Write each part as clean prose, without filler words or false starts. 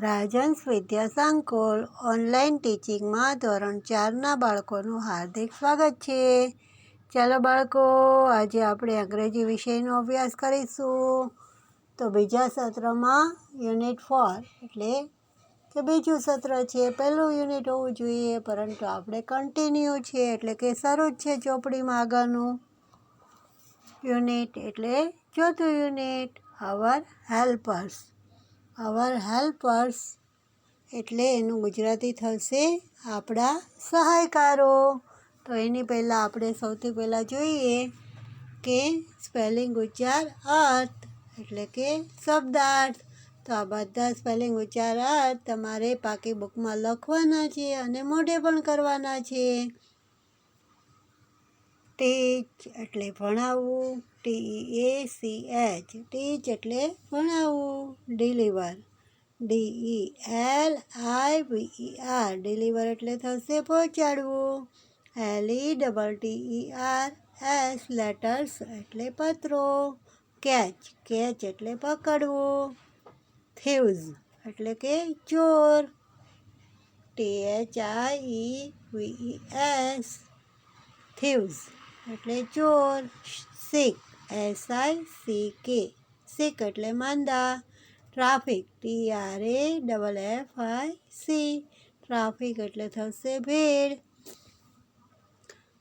રાજહંસ વિદ્યા સંકુલ ઓનલાઈન ટીચિંગમાં ધોરણ 4ના બાળકોનું હાર્દિક સ્વાગત છે. ચાલો બાળકો, આજે આપણે અંગ્રેજી વિષયનો અભ્યાસ કરીશું. તો બીજા સત્રમાં યુનિટ 4 એટલે કે બીજું સત્ર છે. પહેલું યુનિટ હોવું જોઈએ, પરંતુ આપણે કન્ટિન્યુ છે એટલે કે શરૂ જ છે ચોપડીમાં આગળનું યુનિટ એટલે ચોથું યુનિટ અવર હેલ્પર્સ. અવર હેલ્પર્સ એટલે એનું ગુજરાતી થશે આપણા સહાયકારો. તો એની પહેલાં આપણે સૌથી પહેલાં જોઈએ કે સ્પેલિંગ ઉચ્ચાર અર્થ એટલે કે શબ્દાર્થ. તો આ બધા સ્પેલિંગ ઉચ્ચાર અર્થ તમારે પાકી બુકમાં લખવાના છે અને મોઢે પણ કરવાના છે. ટીચ એટલે ભણાવવું, TEACH ટીચ એટલે ભણાવવું. ડિલિવર, DELIVER ડિલિવર એટલે થશે પહોંચાડવું. LETTERS લેટર્સ એટલે પત્રો. કેચ એટલે પકડવું. થીવ્સ એટલે કે ચોર, THIEVES થીવ્સ એટલે ચોર. સિક, SICK સિક એટલે માંદા. ટ્રાફિક, TRAFFIC ટ્રાફિક એટલે થશે ભીડ.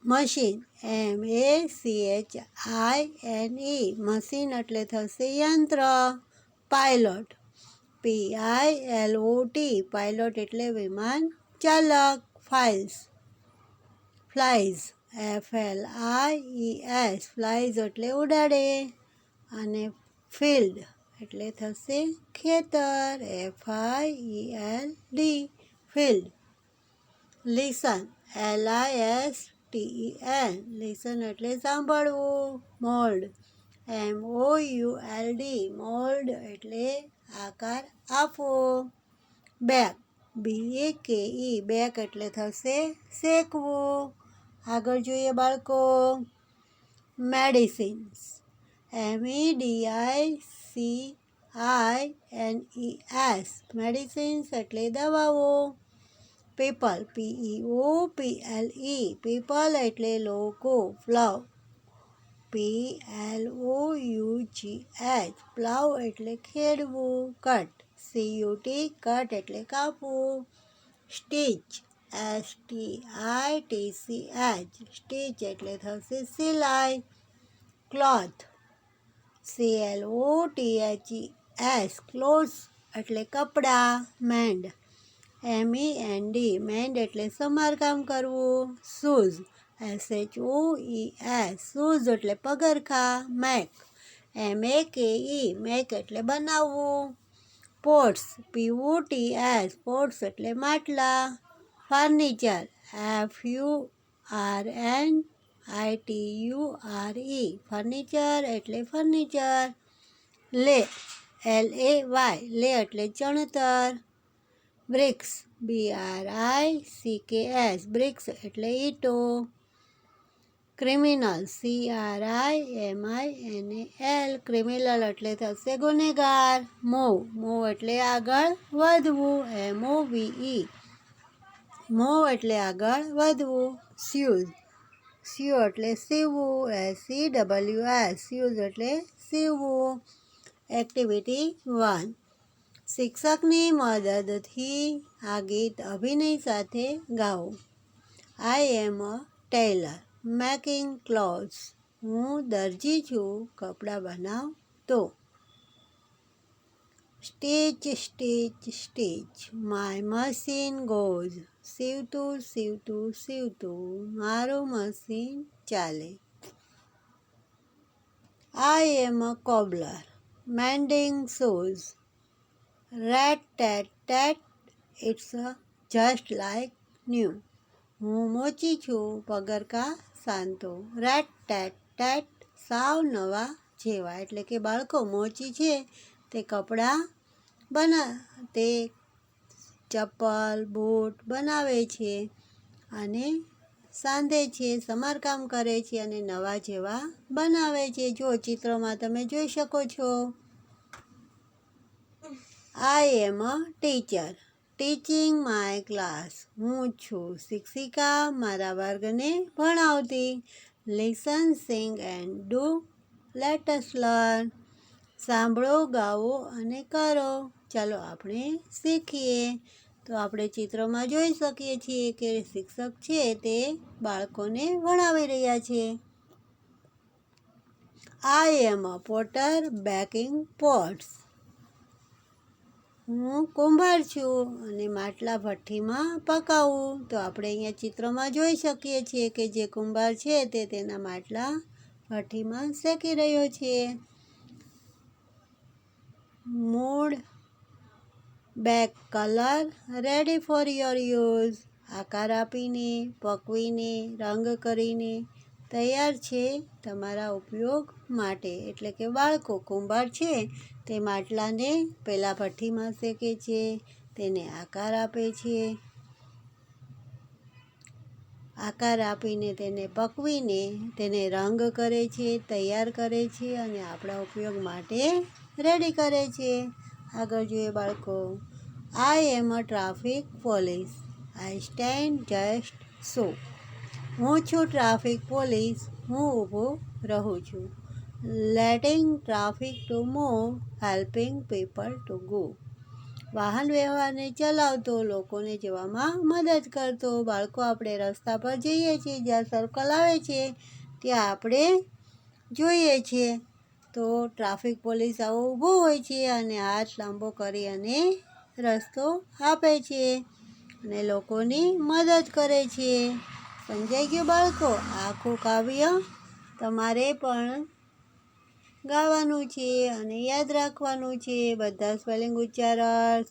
મશીન, MACHINE મશીન એટલે થશે યંત્ર. પાયલોટ, PILOT પાયલોટ એટલે વિમાન ચાલક. ફાઇલ્સ, ફ્લાઇઝ, FLIES ફ્લાઇઝ એટલે ઉડાડે. અને ફિલ્ડ એટલે થશે ખેતર, FIELD field. Listen, LISTEN listen એટલે સાંભળવું. મોલ્ડ, MOULD મોલ્ડ એટલે આકાર આપવો. બેક, BAKE બેક એટલે થશે શેકવું. આગળ જોઈએ બાળકો. મેડિસિન્સ, MEDICINES મેડિસિન્સ એટલે દવાઓ. પીપલ, PEOPLE પીપલ એટલે લોકો. પ્લવ, PLOUGH પ્લવ એટલે ખેડવું. કટ, CUT કટ એટલે કાપવું. સ્ટીચ, STITCH સ્ટીચ એટલે થશે સિલાઈ. ક્લોથ, CLOTHES ક્લોથ્સ એટલે કપડાં. મેન્ડ, MEND મેન્ડ એટલે સમારકામ કરવું. શૂઝ, SHOES શૂઝ એટલે પગરખાં. મેક, MAKE મેક એટલે બનાવવું. પોટ્સ, POTS પોટ્સ એટલે માટલા. ફર્નિચર, FURNITURE ફર્નિચર એટલે ફર્નિચર. લે, LAY એટલે ચણતર. બ્રિક્સ, BRICKS બ્રિક્સ એટલે ઈંટો. ક્રિમિનલ, CRIMINAL ક્રિમિનલ એટલે થશે ગુનેગાર. મૂવ એટલે આગળ વધવું, MOVE મૂવ એટલે આગળ વધવું. સ્યુ એટલે સીવવું, SEWS સ્યુઝ એટલે સીવવું. એક્ટિવિટી 1, શિક્ષકની મદદથી આ ગીત અભિનય સાથે ગાઓ. I am a tailor making clothes હું દરજી છું, કપડાં બનાવતો. Stitch stitch stitch my machine goes સીવતું મારું મશીન ચાલે. I am a cobbler mending shoes. Rat tat tat it's just like new હું મોચી છું, પગરખાં સાંતો. રેટ ટેટ ટેટ સાવ નવા જેવા એટલે કે બાળકો મોચી છે તે કપડાં તે ચપ્પલ બૂટ બનાવે છે અને સાંધે છે, સમારકામ કરે છે અને નવા જેવા બનાવે છે. જો ચિત્રમાં તમે જોઈ શકો છો. I am a teacher teaching my class. હું છું શિક્ષિકા, મારા વર્ગને ભણાવતી. Listen, sing and do. Let us learn. સાંભળો, ગાઓ અને કરો. ચાલો આપણે શીખીએ. તો આપણે ચિત્રમાં જોઈ શકીએ છીએ કે શિક્ષક છે તે બાળકોને ભણાવી રહ્યા છે. આઈ am a Potter baking pots. હું કુંભાર છું અને માટલા ભઠ્ઠીમાં પકાવું. તો આપણે અહીંયા ચિત્રમાં જોઈ શકીએ છીએ કે જે કુંભાર છે તે તેના માટલા ભઠ્ઠીમાં શેકી રહ્યો છે. Mood, back colour, ready for your use. આકાર આપીને, પકવીને, રંગ કરીને તૈયાર છે તમારા ઉપયોગ માટે. એટલે કે બાળકો કુંભાર છે તે માટલાને પહેલાં ભઠ્ઠીમાં શેકે છે, તેને આકાર આપે છે, આકાર આપીને તેને પકવીને તેને રંગ કરે છે, તૈયાર કરે છે અને આપણા ઉપયોગ માટે રેડી કરે છે. આગળ જોઈએ બાળકો. I am a traffic police. I stand just so. હું છું ટ્રાફિક પોલીસ. હું ઊભો રહું છું. Letting traffic to move, helping people to go. વાહન વ્યવહારને ચલાવતો, લોકોને જવામાં મદદ કરતો. બાળકો આપણે રસ્તા પર જઈએ છીએ, જ્યાં સર્કલ આવે છે ત્યાં આપણે જોઈએ છીએ તો ટ્રાફિક પોલીસ આવો ઊભો હોય છે અને હાથ લાંબો કરી અને રસ્તો આપે છે અને લોકોની મદદ કરે છે. સમજાઈ ગયું બાળકો? આખું કાવ્ય તમારે પણ ગાવાનું છે અને યાદ રાખવાનું છે. બધા સ્પેલિંગ ઉચ્ચારણ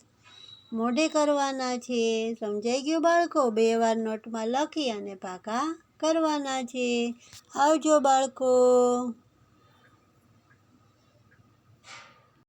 મોઢે કરવાના છે. સમજાઈ ગયું બાળકો? 2 વાર નોટમાં લખી અને પાકા કરવાના છે. આવજો બાળકો.